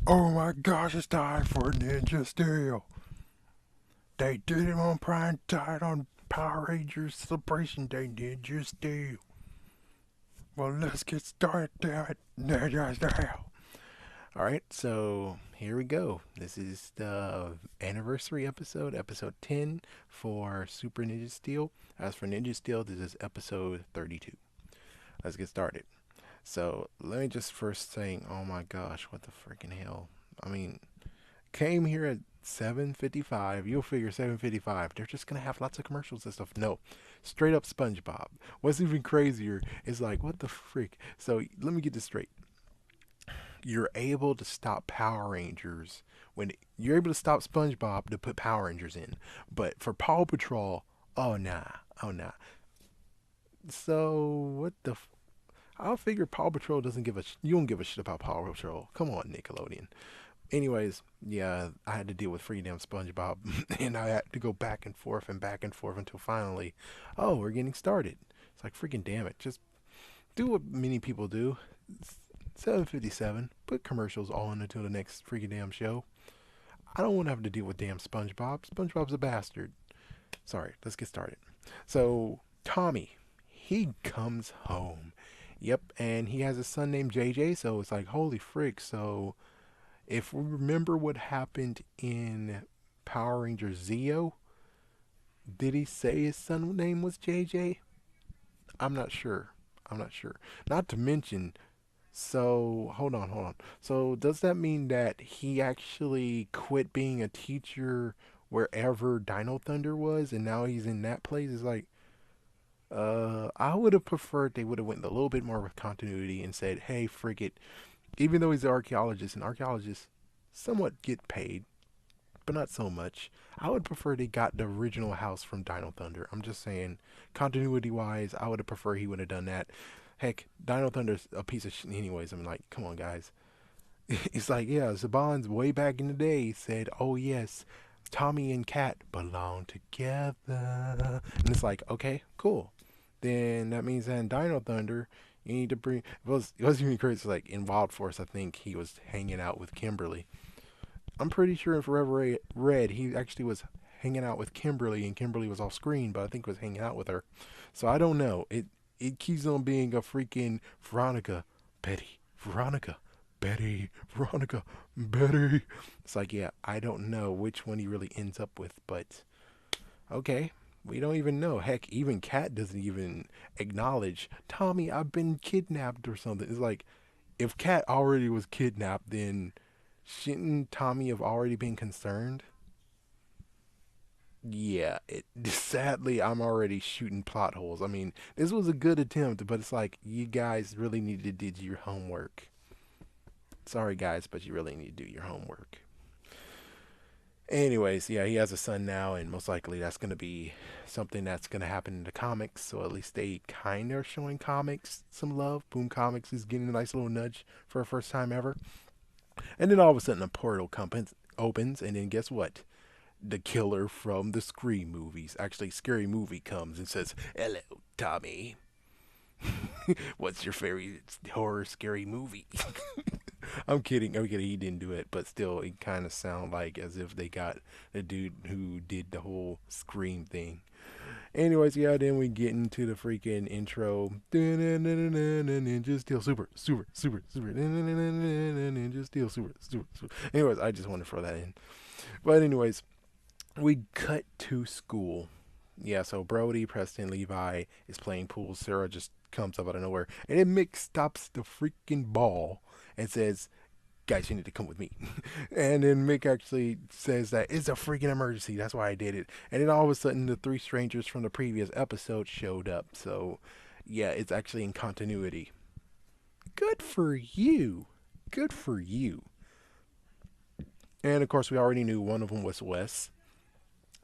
Oh my gosh, it's time for Ninja Steel. They did it on prime time on Power Rangers Celebration Day Ninja Steel. Well, let's get started at Ninja Steel. Alright, so here we go. This is the anniversary episode, episode 10 for Super Ninja Steel. As for Ninja Steel, this is episode 32. Let's get started. So, let me just first say, oh my gosh, what the freaking hell? I mean, came here at 7:55. You'll figure 7:55. They're just gonna have lots of commercials and stuff. No, straight up SpongeBob. What's even crazier is like, what the freak? So let me get this straight. You're able to stop Power Rangers when you're able to stop SpongeBob to put Power Rangers in, but for Paw Patrol, oh nah, oh nah. So what the? I'll figure Paw Patrol doesn't give a. You don't give a shit about Paw Patrol. Come on, Nickelodeon. Anyways, yeah, I had to deal with freedom SpongeBob, and I had to go back and forth until finally, oh, we're getting started. It's like freaking damn it, just do what many people do. 7:57. Put commercials on until the next freaking damn show. I don't want to have to deal with damn SpongeBob. SpongeBob's a bastard. Sorry, let's get started. So Tommy, he comes home. Yep, and he has a son named JJ. So it's like holy frick. So if we remember what happened in Power Rangers Zeo, did he say his son name was JJ? I'm not sure. I'm not sure. Not to mention, so hold on. So does that mean that he actually quit being a teacher wherever Dino Thunder was, and now he's in that place? It's like, I would have preferred they would have went a little bit more with continuity and said, hey, frig it. Even though he's an archaeologist, and archaeologists somewhat get paid, but not so much. I would prefer they got the original house from Dino Thunder. I'm just saying, continuity wise, I would have preferred he would have done that. Heck, Dino Thunder's a piece of shit anyways. I'm like, come on, guys. It's like, yeah, Saban's way back in the day said, oh yes, Tommy and Cat belong together. And it's like, okay, cool. Then that means that in Dino Thunder, you need to bring. It was even crazy. Like in Wild Force, I think he was hanging out with Kimberly. I'm pretty sure in Forever Red, he actually was hanging out with Kimberly, and Kimberly was off screen, but I think he was hanging out with her. So I don't know. It keeps on being a freaking Veronica, Betty, Veronica, Betty, Veronica, Betty. It's like, yeah, I don't know which one he really ends up with, but okay. We don't even know. Heck, even Kat doesn't even acknowledge, Tommy, I've been kidnapped or something. It's like, if Kat already was kidnapped, then shouldn't Tommy have already been concerned? Yeah, sadly, I'm already shooting plot holes. I mean, this was a good attempt, but it's like, you guys really need to do your homework. Sorry, guys, but you really need to do your homework. Anyways, yeah, he has a son now, and most likely that's going to be something that's going to happen in the comics. So at least they kind of are showing comics some love. Boom Comics is getting a nice little nudge for a first time ever. And then all of a sudden, a portal opens, and then guess what? The killer from the Scream movies, actually, Scary Movie, comes and says, "Hello, Tommy. What's your favorite horror scary movie?" I'm kidding. I'm kidding. He didn't do it, but still, it kind of sounded like as if they got the dude who did the whole Scream thing. Anyways, yeah, then we get into the freaking intro. Ninja Steel, super, super, super, super. Ninja Steel, super, super, super. Anyways, I just want to throw that in. But anyways, we cut to school. Yeah, so Brody, Preston, Levi is playing pool. Sarah just comes up out of nowhere, and then Mick stops the freaking ball and says, "Guys, you need to come with me." And then Mick actually says that it's a freaking emergency. That's why I did it. And then all of a sudden, the three strangers from the previous episode showed up. So, yeah, it's actually in continuity. Good for you. Good for you. And of course, we already knew one of them was Wes.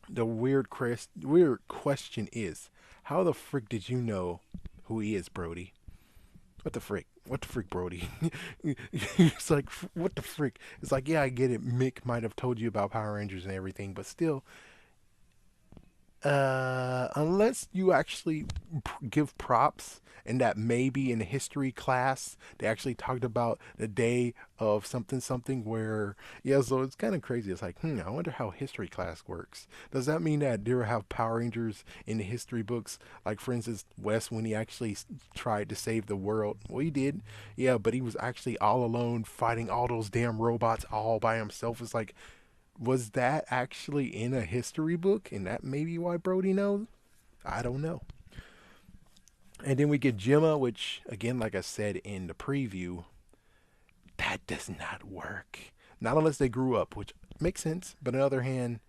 The weird question is, how the frick did you know who he is, Brody? What the frick? What the frick, Brody? It's like, what the frick? It's like, yeah, I get it. Mick might have told you about Power Rangers and everything, but still, Unless you actually give props, and that maybe in the history class they actually talked about the day of something something where, yeah, so it's kind of crazy. It's like, I wonder how history class works. Does that mean that there have Power Rangers in the history books? Like, for instance, Wes, when he actually tried to save the world, well, he did, yeah, but he was actually all alone fighting all those damn robots all by himself. It's like, was that actually in a history book? And that may be why Brody knows? I don't know. And then we get Gemma, which, again, like I said in the preview, that does not work. Not unless they grew up, which makes sense. But on the other hand,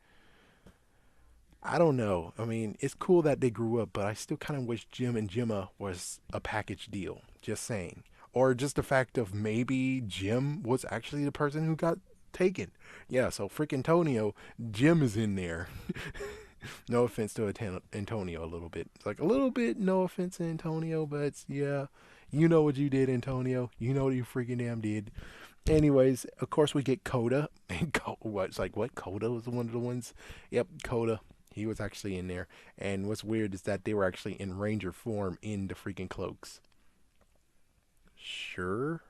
I don't know. I mean, it's cool that they grew up, but I still kind of wish Jim and Gemma was a package deal. Just saying. Or just the fact of maybe Jim was actually the person who got taken. Yeah, so freaking Antonio, Jim is in there. No offense to Antonio a little bit. It's like a little bit no offense to Antonio, but yeah, you know what you did, Antonio. You know what you freaking damn did. Anyways, of course we get Coda. And what? It's like, what? Coda was one of the ones? Yep, Coda. He was actually in there. And what's weird is that they were actually in Ranger form in the freaking cloaks. Sure.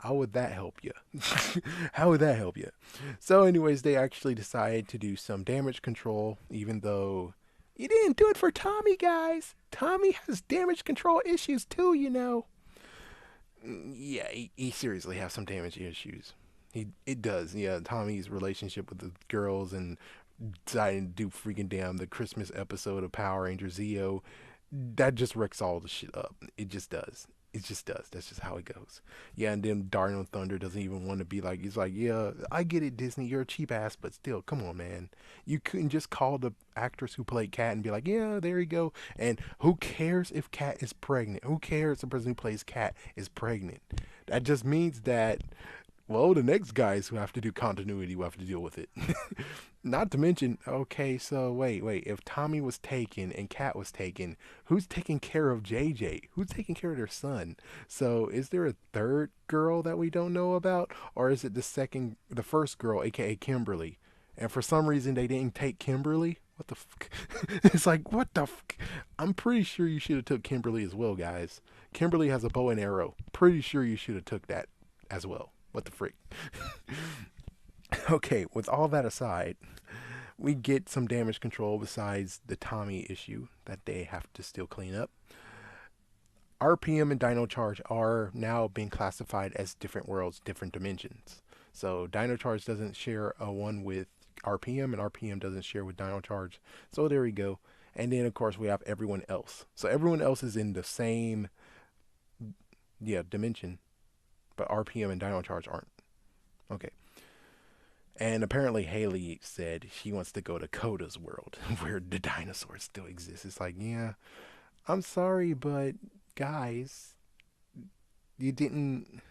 How would that help you? How would that help you? So, anyways, they actually decided to do some damage control, even though you didn't do it for Tommy, guys. Tommy has damage control issues too, you know. Yeah, he seriously has some damage issues. It does. Yeah, Tommy's relationship with the girls and deciding to do freaking damn the Christmas episode of Power Rangers Zeo, that just wrecks all the shit up. It just does. It just does. That's just how it goes. Yeah, and then Darno Thunder doesn't even want to be like, he's like, yeah, I get it, Disney, you're a cheap ass, but still, come on, man. You couldn't just call the actress who played Kat and be like, yeah, there you go. And who cares if Kat is pregnant? Who cares if the person who plays Kat is pregnant? That just means that, well, the next guys who have to do continuity will have to deal with it. Not to mention, okay, so wait. If Tommy was taken and Kat was taken, who's taking care of JJ? Who's taking care of their son? So is there a third girl that we don't know about? Or is it the first girl, aka Kimberly? And for some reason they didn't take Kimberly? What the fuck? It's like, what the fuck? I'm pretty sure you should have took Kimberly as well, guys. Kimberly has a bow and arrow. Pretty sure you should have took that as well. What the freak? Okay, with all that aside, we get some damage control besides the Tommy issue that they have to still clean up. RPM and Dino Charge are now being classified as different worlds, different dimensions. So Dino Charge doesn't share a one with RPM, and RPM doesn't share with Dino Charge. So there we go. And then of course we have everyone else. So everyone else is in the same, yeah, dimension, but RPM and Dino Charge aren't. Okay. And apparently Haley said she wants to go to Coda's world where the dinosaurs still exist. It's like, yeah, I'm sorry, but guys, you didn't.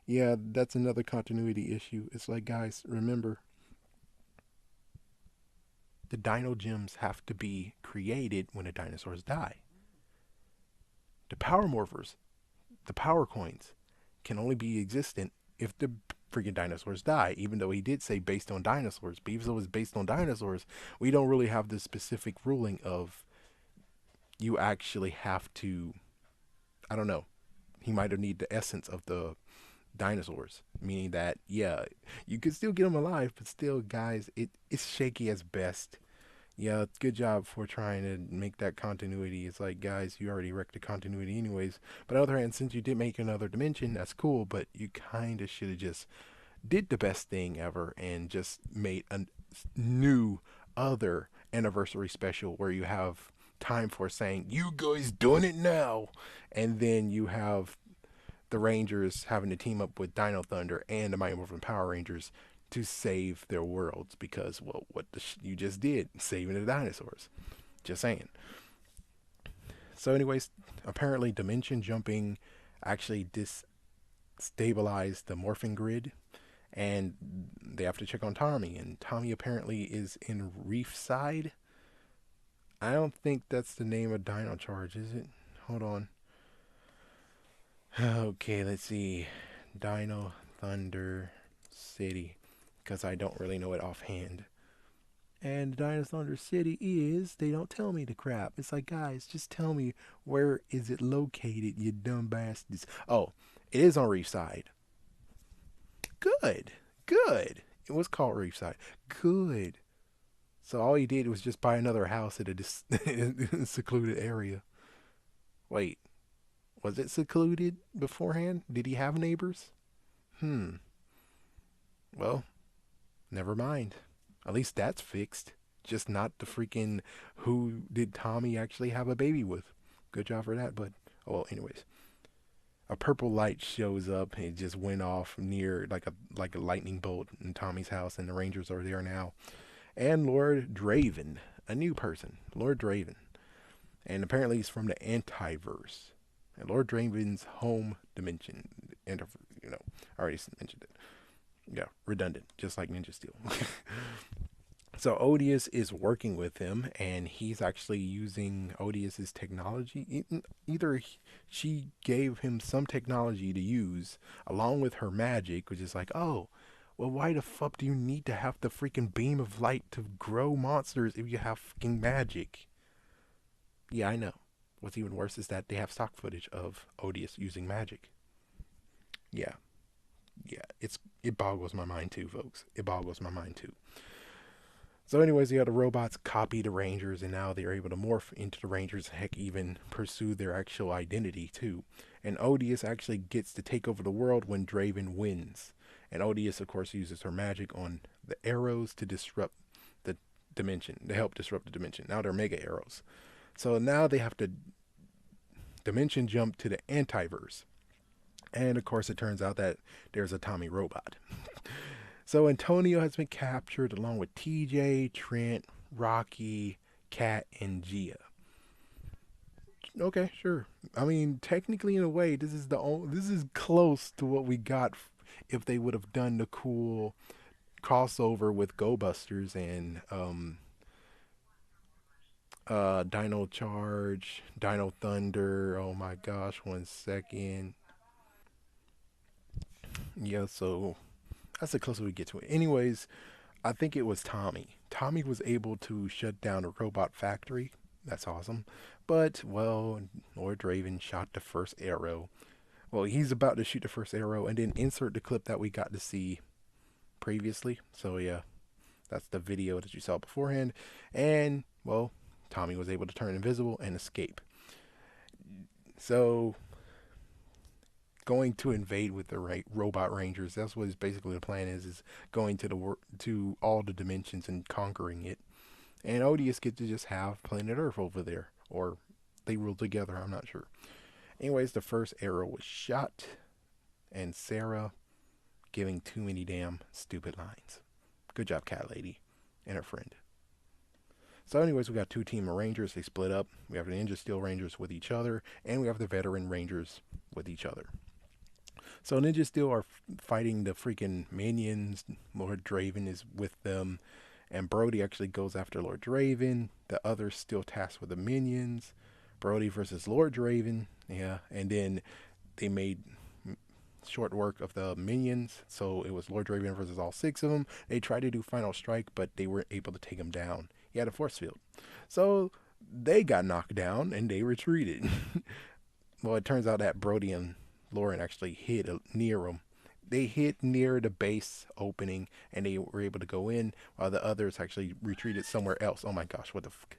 Yeah, that's another continuity issue. It's like, guys, remember, the dino gems have to be created when the dinosaurs die. The power morphers, the power coins, can only be existent if the freaking dinosaurs die, even though he did say based on dinosaurs. But even though it's based on dinosaurs, we don't really have the specific ruling of you actually have to, I don't know, he might have need the essence of the dinosaurs, meaning that, yeah, you could still get them alive, but still, guys, it's shaky as best. Yeah, good job for trying to make that continuity. It's like, guys, you already wrecked the continuity anyways. But on the other hand, since you did make another dimension, that's cool, but you kind of should have just did the best thing ever and just made a new other anniversary special where you have time for saying, you guys doing it now. And then you have the Rangers having to team up with Dino Thunder and the Mighty Morphin Power Rangers to save their worlds because, well, what you just did, saving the dinosaurs. Just saying. So, anyways, apparently dimension jumping actually destabilized the morphing grid, and they have to check on Tommy. And Tommy apparently is in Reef Side. I don't think that's the name of Dino Charge, is it? Hold on. Okay, let's see. Dino Thunder City, because I don't really know it offhand. And the Dinosaur City is, they don't tell me the crap. It's like, guys, just tell me where is it located, you dumb bastards. Oh, it is on Reefside. Good. Good. It was called Reefside. Good. So all he did was just buy another house at a secluded area. Wait, was it secluded beforehand? Did he have neighbors? Hmm. Well, never mind. At least that's fixed. Just not the freaking who did Tommy actually have a baby with. Good job for that, but oh well, anyways. A purple light shows up and it just went off near like a lightning bolt in Tommy's house, and the Rangers are there now. And Lord Draven, a new person. Lord Draven. And apparently he's from the Antiverse. And Lord Draven's home dimension. You know, I already mentioned it. Yeah, redundant, just like Ninja Steel. So Odious is working with him, and he's actually using Odious's technology. Either she gave him some technology to use along with her magic, which is like, oh, well, why the fuck do you need to have the freaking beam of light to grow monsters if you have freaking magic? Yeah, I know. What's even worse is that they have stock footage of Odious using magic. Yeah, yeah, it boggles my mind too, folks. It boggles my mind too. So, anyways, the robots copy the Rangers, and now they're able to morph into the Rangers. Heck, even pursue their actual identity too. And Odious actually gets to take over the world when Draven wins. And Odious, of course, uses her magic on the arrows to disrupt the dimension, to help disrupt the dimension. Now they're mega arrows. So now they have to dimension jump to the antiverse. And of course, it turns out that there's a Tommy robot. So Antonio has been captured along with TJ, Trent, Rocky, Kat, and Gia. Okay, sure. I mean, technically, in a way, this is close to what we got if they would have done the cool crossover with Go Busters and Dino Charge, Dino Thunder. Oh my gosh, 1 second. Yeah, so that's the closest we get to it. Anyways, I think it was Tommy. Tommy was able to shut down a robot factory. That's awesome. But, well, Lord Draven shot the first arrow. Well, he's about to shoot the first arrow and then insert the clip that we got to see previously. So, yeah, that's the video that you saw beforehand. And, well, Tommy was able to turn invisible and escape. So, going to invade with the robot rangers. That's what is basically the plan is going to to all the dimensions and conquering it. And Odious get to just have planet Earth over there, or they rule together. I'm not sure. Anyways, the first arrow was shot, and Sarah giving too many damn stupid lines. Good job, Cat Lady, and her friend. So, anyways, we got two team of Rangers. They split up. We have the Ninja Steel Rangers with each other, and we have the Veteran Rangers with each other. So Ninja Steel are fighting the freaking minions. Lord Draven is with them. And Brody actually goes after Lord Draven. The others still tasked with the minions. Brody versus Lord Draven. Yeah. And then they made short work of the minions. So it was Lord Draven versus all 6 of them. They tried to do Final Strike, but they weren't able to take him down. He had a force field. So they got knocked down and they retreated. Well, it turns out that Brody and Lauren actually hid near him. They hid near the base opening and they were able to go in while the others actually retreated somewhere else. Oh my gosh, what the fuck?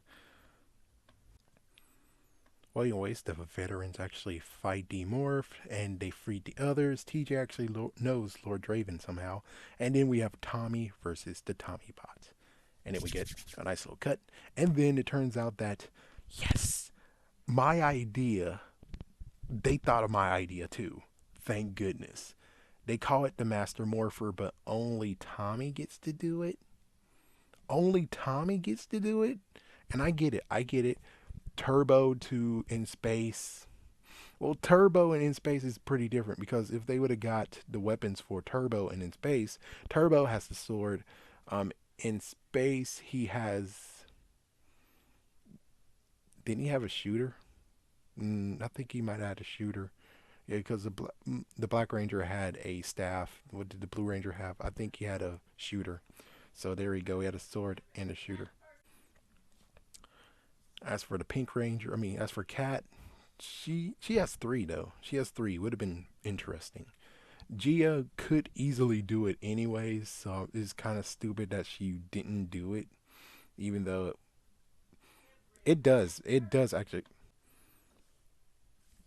Well, anyways, the veterans actually fight Demorph and they freed the others. TJ actually knows Lord Draven somehow. And then we have Tommy versus the Tommy bots. And then we get a nice little cut. And then it turns out that, yes, my idea, they thought of my idea too. Thank goodness. They call it the Master Morpher, but only Tommy gets to do it. Only Tommy gets to do it. And I get it. I get it. Turbo to in space. Well, Turbo and in space is pretty different because if they would have got the weapons for Turbo and in space, Turbo has the sword. In space, he has. Didn't he have a shooter? I think he might have had a shooter. Yeah, because the Black Ranger had a staff. What did the Blue Ranger have? I think he had a shooter. So there we go. He had a sword and a shooter. As for the Pink Ranger, as for Cat, she has three though. She has three. Would have been interesting. Gia could easily do it anyways, so it's kind of stupid that she didn't do it, even though it does. It does actually.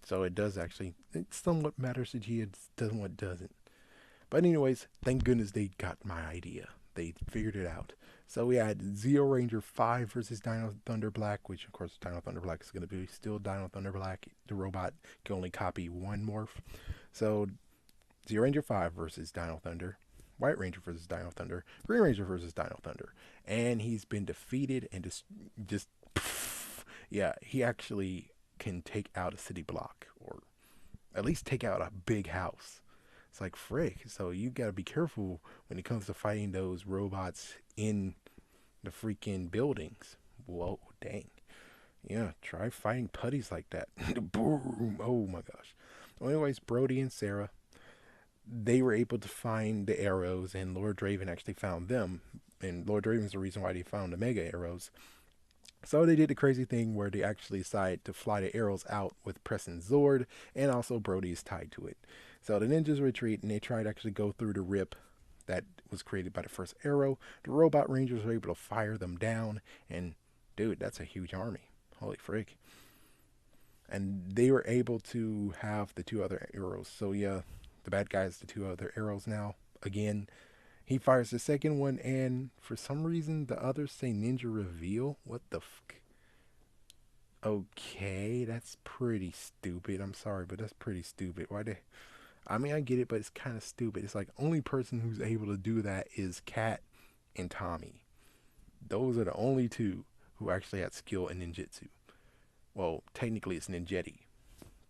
So it does actually. It somewhat matters to Gia, doesn't what doesn't. But anyways, thank goodness they got my idea. They figured it out. So we had Zeo Ranger 5 versus Dino Thunder Black, which of course Dino Thunder Black is going to be still Dino Thunder Black. The robot can only copy one morph. So Zeo Ranger 5 versus Dino Thunder. White Ranger versus Dino Thunder. Green Ranger versus Dino Thunder. And he's been defeated and just yeah, he actually can take out a city block or at least take out a big house. It's like frick. So you gotta be careful when it comes to fighting those robots in the freaking buildings. Whoa, dang. Yeah, try fighting putties like that. Boom. Oh my gosh. Well, anyways, Brody and Sarah, they were able to find the arrows, and Lord Draven actually found them. And Lord Draven's the reason why they found the mega arrows. So they did the crazy thing where they actually decided to fly the arrows out with pressing Zord, and also Brody is tied to it. So the ninjas retreat, and they tried to actually go through the rip that was created by the first arrow. The robot rangers were able to fire them down, and dude, that's a huge army. Holy frick. And they were able to have the two other arrows. So yeah, the bad guys, the two other arrows now. Again, he fires the second one, and for some reason, the others say ninja reveal. What the fuck? Okay, that's pretty stupid. I'm sorry, but that's pretty stupid. Why they? I get it, but it's kind of stupid. It's like only person who's able to do that is Kat and Tommy. Those are the only two who actually had skill in ninjutsu. Well, technically it's ninjetti,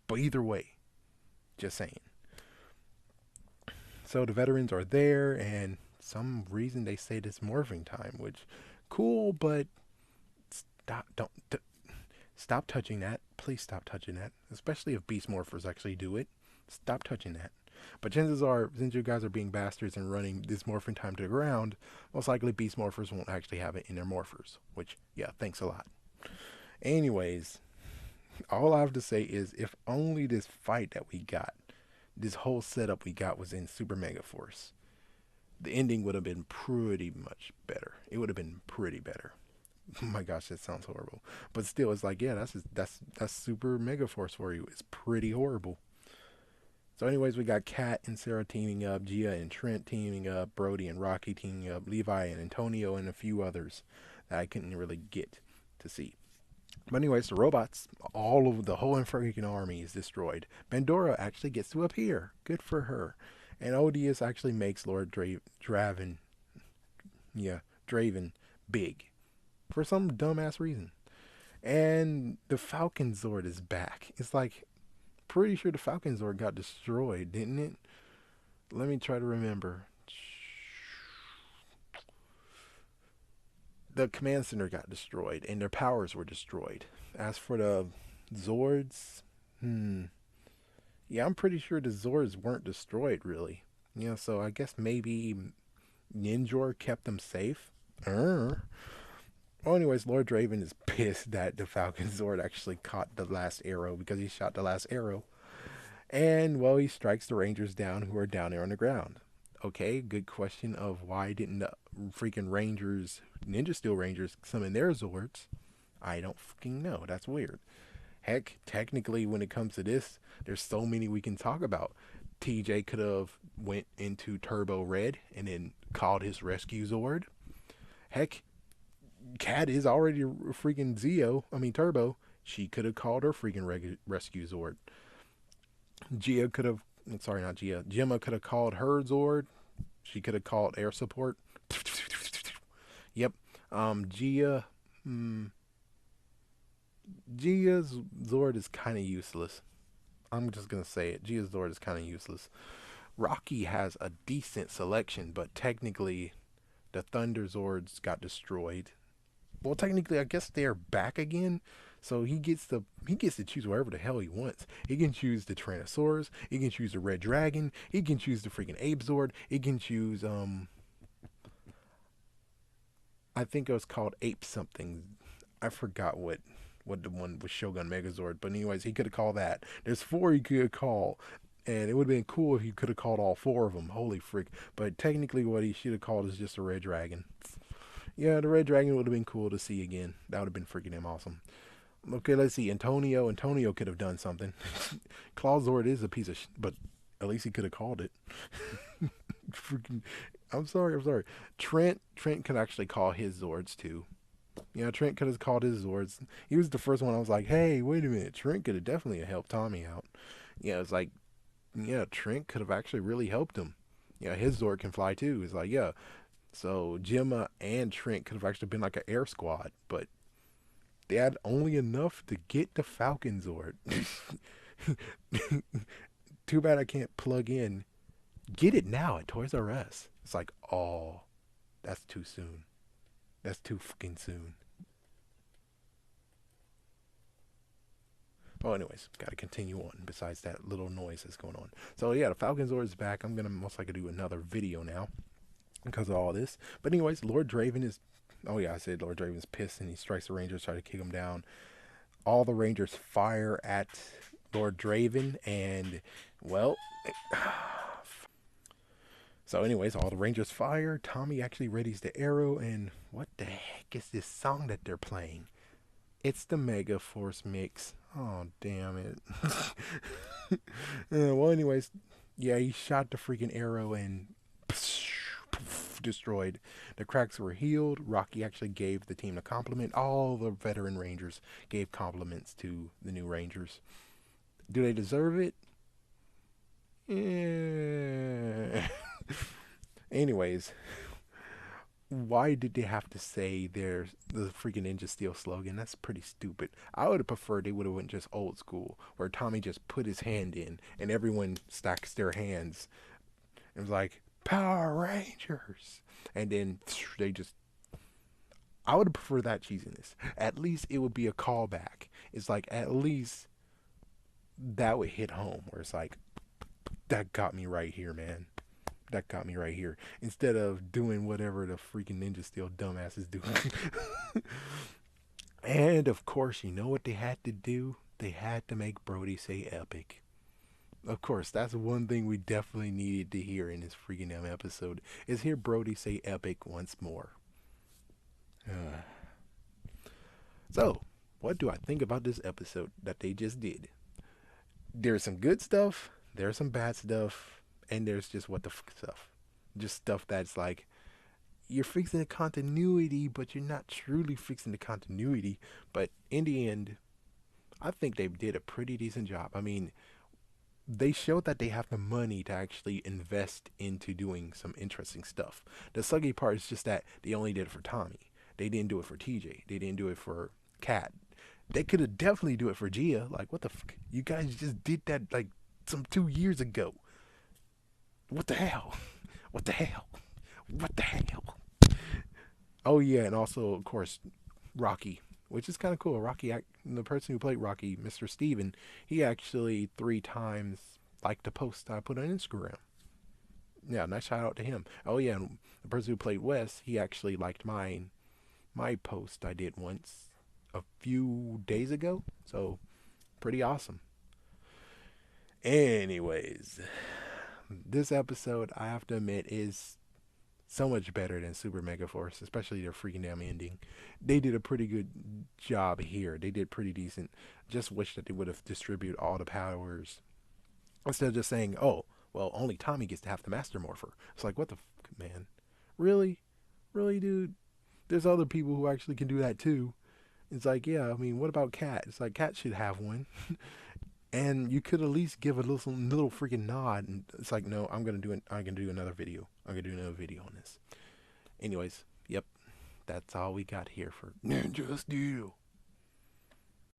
but either way, just saying. So the veterans are there, and some reason they say it's morphing time, which cool, but stop touching that. Please stop touching that, especially if beast morphers actually do it. Stop touching that. But chances are, since you guys are being bastards and running this morphing time to the ground, most likely beast morphers won't actually have it in their morphers, which, yeah, thanks a lot. Anyways, all I have to say is if only this fight that we got, this whole setup we got was in Super Mega Force, the ending would have been pretty much better. It would have been pretty better. Oh my gosh, that sounds horrible. But still, it's like, yeah, that's Super Mega Force for you. It's pretty horrible. So anyways, we got Kat and Sarah teaming up, Gia and Trent teaming up, Brody and Rocky teaming up, Levi and Antonio, and a few others that I couldn't really get to see. But anyways, the robots, all of the whole freaking army is destroyed. Pandora actually gets to appear. Good for her. And Odious actually makes Lord Draven big. For some dumbass reason. And the Falcon Zord is back. It's like, pretty sure the Falcon Zord got destroyed, didn't it? Let me try to remember. The command center got destroyed, and their powers were destroyed. As for the Zords, yeah, I'm pretty sure the Zords weren't destroyed, really. Yeah, so I guess maybe Ninjor kept them safe. Well, anyways, Lord Draven is pissed that the Falcon Zord actually caught the last arrow because he shot the last arrow. And, well, he strikes the Rangers down who are down there on the ground. Okay, good question of why didn't the freaking Rangers, Ninja Steel Rangers, summon their Zords? I don't fucking know. That's weird. Heck, technically, when it comes to this, there's so many we can talk about. TJ could have went into Turbo Red and then called his Rescue Zord. Heck, Kat is already freaking Turbo. She could have called her freaking Rescue Zord. Gia could have, sorry, not Gia. Gemma could have called her Zord. She could have called air support. Yep. Gia's Zord is kind of useless. I'm just going to say it. Gia's Zord is kind of useless. Rocky has a decent selection, but technically the Thunder Zords got destroyed. Well, technically, I guess they're back again. So he gets to choose whatever the hell he wants. He can choose the Tyrannosaurus. He can choose the Red Dragon. He can choose the freaking Ape Zord. He can choose I think it was called Ape something. I forgot what the one with Shogun Megazord. But anyways, he could have called that. There's four he could call, and it would have been cool if he could have called all four of them. Holy frick! But technically, what he should have called is just a Red Dragon. Yeah, the Red Dragon would have been cool to see again. That would have been freaking damn awesome. Okay, let's see. Antonio. Antonio could have done something. Clawzord is a piece of but at least he could have called it. Freaking, I'm sorry. I'm sorry. Trent could actually call his Zords too. Yeah, Trent could have called his Zords. He was the first one I was like, hey, wait a minute. Trent could have definitely helped Tommy out. Yeah, it's like, yeah, Trent could have actually really helped him. Yeah, his Zord can fly too. It's like, yeah. So Gemma and Trent could have actually been like an air squad, but they had only enough to get the Falcon Zord. Too bad I can't plug in. Get it now at Toys R Us. It's like, oh, that's too soon. That's too fucking soon. Oh, anyways, gotta continue on besides that little noise that's going on. So, yeah, the Falcon Zord is back. I'm gonna most likely do another video now because of all this. But, anyways, Lord Draven is. Oh, yeah, I said Lord Draven's pissed and he strikes the Rangers, try to kick him down. All the Rangers fire at Lord Draven, and, well. So, anyways, all the Rangers fire. Tommy actually readies the arrow, and what the heck is this song that they're playing? It's the Mega Force mix. Oh, damn it. Well, anyways, yeah, he shot the freaking arrow and destroyed. The cracks were healed. Rocky actually gave the team a compliment. All the veteran Rangers gave compliments to the new Rangers. Do they deserve it? Yeah. Anyways, why did they have to say there's the freaking Ninja Steel slogan? That's pretty stupid. I would have preferred they would have went just old school, where Tommy just put his hand in and everyone stacks their hands. It was like Power Rangers, and then they just. I would have preferred that cheesiness. At least it would be a callback. It's like at least that would hit home, where it's like that got me right here, man. That got me right here. Instead of doing whatever the freaking Ninja Steel dumbasses do. And of course, you know what they had to do? They had to make Brody say epic. Of course, that's one thing we definitely needed to hear in this freaking damn episode. Is hear Brody say epic once more. So, what do I think about this episode that they just did? There's some good stuff. There's some bad stuff. And there's just what the fuck stuff. Just stuff that's like, you're fixing the continuity, but you're not truly fixing the continuity. But in the end, I think they did a pretty decent job. I mean, they showed that they have the money to actually invest into doing some interesting stuff. The sucky part is just that they only did it for Tommy. They didn't do it for TJ. They didn't do it for Kat. They could have definitely do it for Gia. Like, what the fuck? You guys just did that like some 2 years ago. What the hell? What the hell? What the hell? Oh yeah, and also of course Rocky, which is kind of cool. Rocky, the person who played Rocky, Mr. Steven, he actually 3 times liked a post I put on Instagram. Yeah, nice shout out to him. Oh yeah, and the person who played Wes, he actually liked my post I did once a few days ago. So pretty awesome. Anyways, this episode, I have to admit, is so much better than Super Mega Force, especially their freaking damn ending. They did a pretty good job here. They did pretty decent. Just wish that they would have distributed all the powers instead of just saying, oh, well, only Tommy gets to have the Master Morpher. It's like, what the fuck, man? Really? Really, dude? There's other people who actually can do that too. It's like, yeah, I mean, what about Kat? It's like, Kat should have one. And you could at least give a little freaking nod. And it's like, no, I'm gonna do another video. I'm gonna do another video on this. Anyways, yep, that's all we got here for Ninja Steel.